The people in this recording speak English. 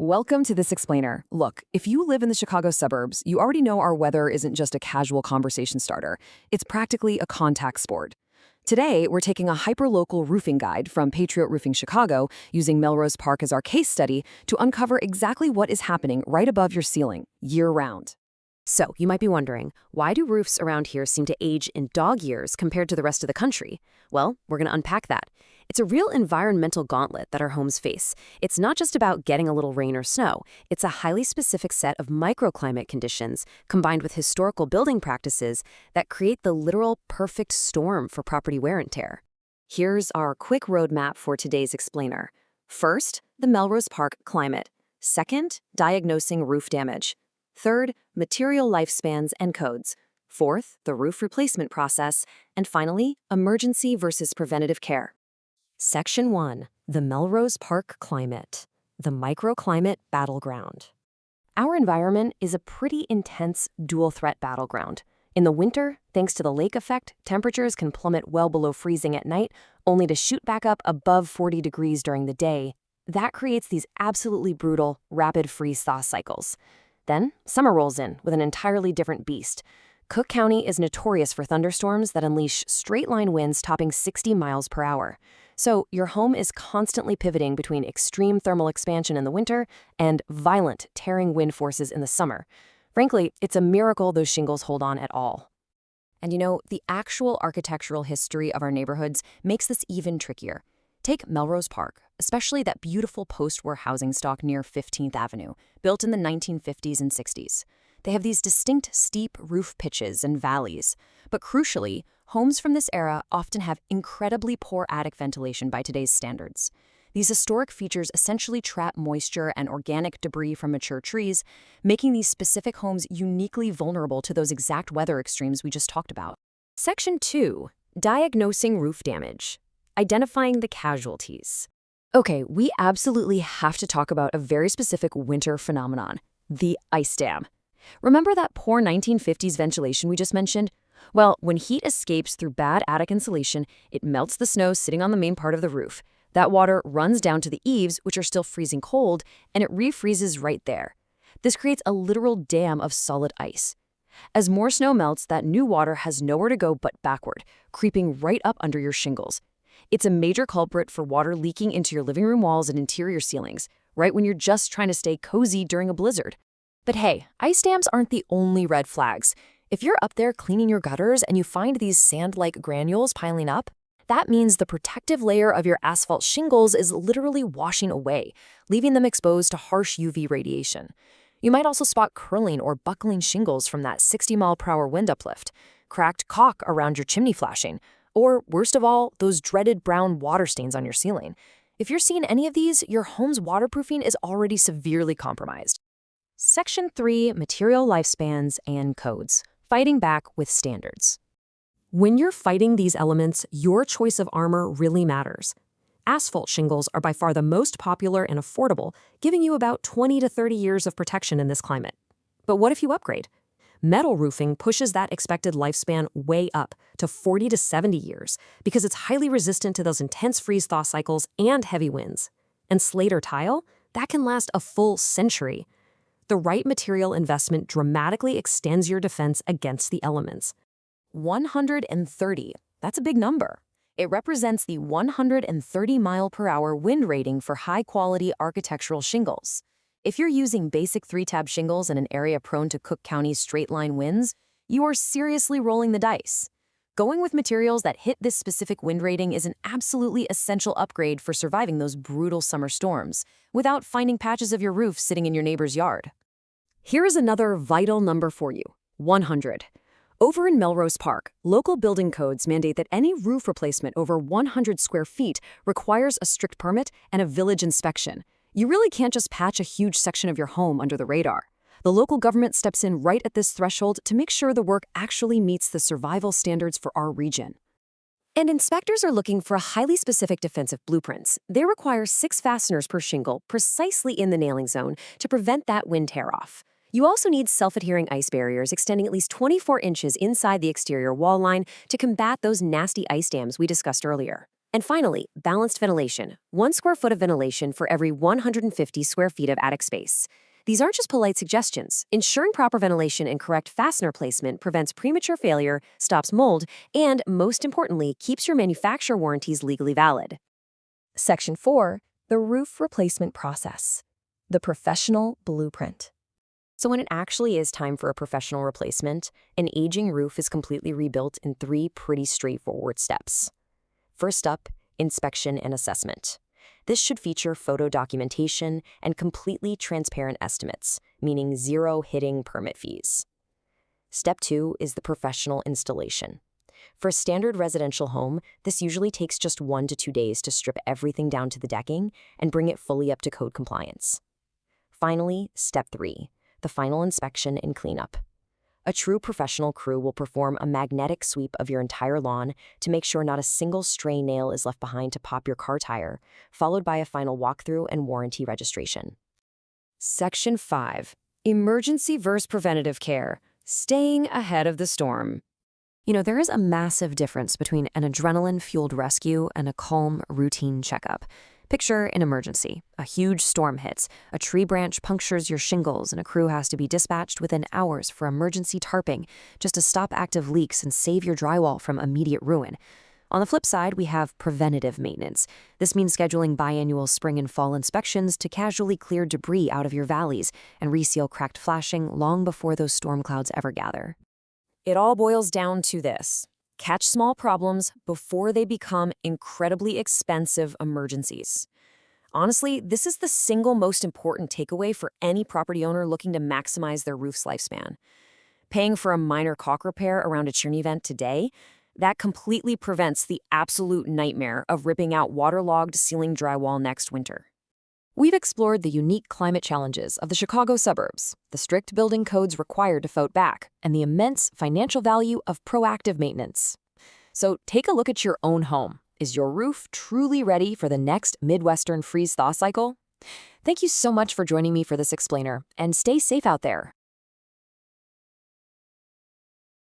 Welcome to This Explainer. Look, if you live in the Chicago suburbs, you already know our weather isn't just a casual conversation starter. It's practically a contact sport. Today, we're taking a hyperlocal roofing guide from Patriot Roofing Chicago, using Melrose Park as our case study to uncover exactly what is happening right above your ceiling, year-round. So, you might be wondering, why do roofs around here seem to age in dog years compared to the rest of the country? Well, we're going to unpack that. It's a real environmental gauntlet that our homes face. It's not just about getting a little rain or snow. It's a highly specific set of microclimate conditions combined with historical building practices that create the literal perfect storm for property wear and tear. Here's our quick roadmap for today's explainer. First, the Melrose Park climate. Second, diagnosing roof damage. Third, material lifespans and codes. Fourth, the roof replacement process. And finally, emergency versus preventative care. Section 1. The Melrose Park climate. The microclimate battleground. Our environment is a pretty intense dual-threat battleground. In the winter, thanks to the lake effect, temperatures can plummet well below freezing at night, only to shoot back up above 40 degrees during the day. That creates these absolutely brutal, rapid freeze-thaw cycles. Then, summer rolls in with an entirely different beast. Cook County is notorious for thunderstorms that unleash straight-line winds topping 60 miles per hour. So, your home is constantly pivoting between extreme thermal expansion in the winter and violent, tearing wind forces in the summer. Frankly, it's a miracle those shingles hold on at all. And the actual architectural history of our neighborhoods makes this even trickier. Take Melrose Park, especially that beautiful post-war housing stock near 15th Avenue, built in the 1950s and 60s. They have these distinct steep roof pitches and valleys. But crucially, homes from this era often have incredibly poor attic ventilation by today's standards. These historic features essentially trap moisture and organic debris from mature trees, making these specific homes uniquely vulnerable to those exact weather extremes we just talked about. Section 2. Diagnosing roof damage. Identifying the casualties. Okay, we absolutely have to talk about a very specific winter phenomenon, the ice dam. Remember that poor 1950s ventilation we just mentioned? Well, when heat escapes through bad attic insulation, it melts the snow sitting on the main part of the roof. That water runs down to the eaves, which are still freezing cold, and it refreezes right there. This creates a literal dam of solid ice. As more snow melts, that new water has nowhere to go but backward, creeping right up under your shingles. It's a major culprit for water leaking into your living room walls and interior ceilings, right when you're just trying to stay cozy during a blizzard. But hey, ice dams aren't the only red flags. If you're up there cleaning your gutters and you find these sand-like granules piling up, that means the protective layer of your asphalt shingles is literally washing away, leaving them exposed to harsh UV radiation. You might also spot curling or buckling shingles from that 60-mile-per-hour wind uplift, cracked caulk around your chimney flashing, or, worst of all, those dreaded brown water stains on your ceiling. If you're seeing any of these, your home's waterproofing is already severely compromised. Section 3. Material lifespans and codes. Fighting back with standards. When you're fighting these elements, your choice of armor really matters. Asphalt shingles are by far the most popular and affordable, giving you about 20 to 30 years of protection in this climate. But what if you upgrade? Metal roofing pushes that expected lifespan way up to 40 to 70 years because it's highly resistant to those intense freeze-thaw cycles and heavy winds. And slate or tile? That can last a full century. The right material investment dramatically extends your defense against the elements. 130. That's a big number. It represents the 130-mile-per-hour wind rating for high-quality architectural shingles. If you're using basic 3-tab shingles in an area prone to Cook County's straight-line winds, you are seriously rolling the dice. Going with materials that hit this specific wind rating is an absolutely essential upgrade for surviving those brutal summer storms, without finding patches of your roof sitting in your neighbor's yard. Here is another vital number for you, 100. Over in Melrose Park, local building codes mandate that any roof replacement over 100 square feet requires a strict permit and a village inspection. You really can't just patch a huge section of your home under the radar. The local government steps in right at this threshold to make sure the work actually meets the survival standards for our region. And inspectors are looking for highly specific defensive blueprints. They require 6 fasteners per shingle precisely in the nailing zone to prevent that wind tear-off. You also need self-adhering ice barriers extending at least 24 inches inside the exterior wall line to combat those nasty ice dams we discussed earlier. And finally, balanced ventilation. 1 square foot of ventilation for every 150 square feet of attic space. These aren't just polite suggestions. Ensuring proper ventilation and correct fastener placement prevents premature failure, stops mold, and, most importantly, keeps your manufacturer warranties legally valid. Section 4. The roof replacement process. The professional blueprint. So when it actually is time for a professional replacement, an aging roof is completely rebuilt in 3 pretty straightforward steps. First up, inspection and assessment. This should feature photo documentation and completely transparent estimates, meaning zero hitting permit fees. Step 2 is the professional installation. For a standard residential home, this usually takes just 1 to 2 days to strip everything down to the decking and bring it fully up to code compliance. Finally, step 3, the final inspection and cleanup. A true professional crew will perform a magnetic sweep of your entire lawn to make sure not a single stray nail is left behind to pop your car tire, followed by a final walkthrough and warranty registration. Section 5. Emergency versus preventative care. Staying ahead of the storm. There is a massive difference between an adrenaline-fueled rescue and a calm, routine checkup. Picture an emergency. A huge storm hits, a tree branch punctures your shingles, and a crew has to be dispatched within hours for emergency tarping just to stop active leaks and save your drywall from immediate ruin. On the flip side, we have preventative maintenance. This means scheduling biannual spring and fall inspections to casually clear debris out of your valleys and reseal cracked flashing long before those storm clouds ever gather. It all boils down to this. Catch small problems before they become incredibly expensive emergencies. Honestly, this is the single most important takeaway for any property owner looking to maximize their roof's lifespan. Paying for a minor caulk repair around a chimney vent today, that completely prevents the absolute nightmare of ripping out waterlogged ceiling drywall next winter. We've explored the unique climate challenges of the Chicago suburbs, the strict building codes required to fight back, and the immense financial value of proactive maintenance. So take a look at your own home. Is your roof truly ready for the next Midwestern freeze-thaw cycle? Thank you so much for joining me for this explainer, and stay safe out there.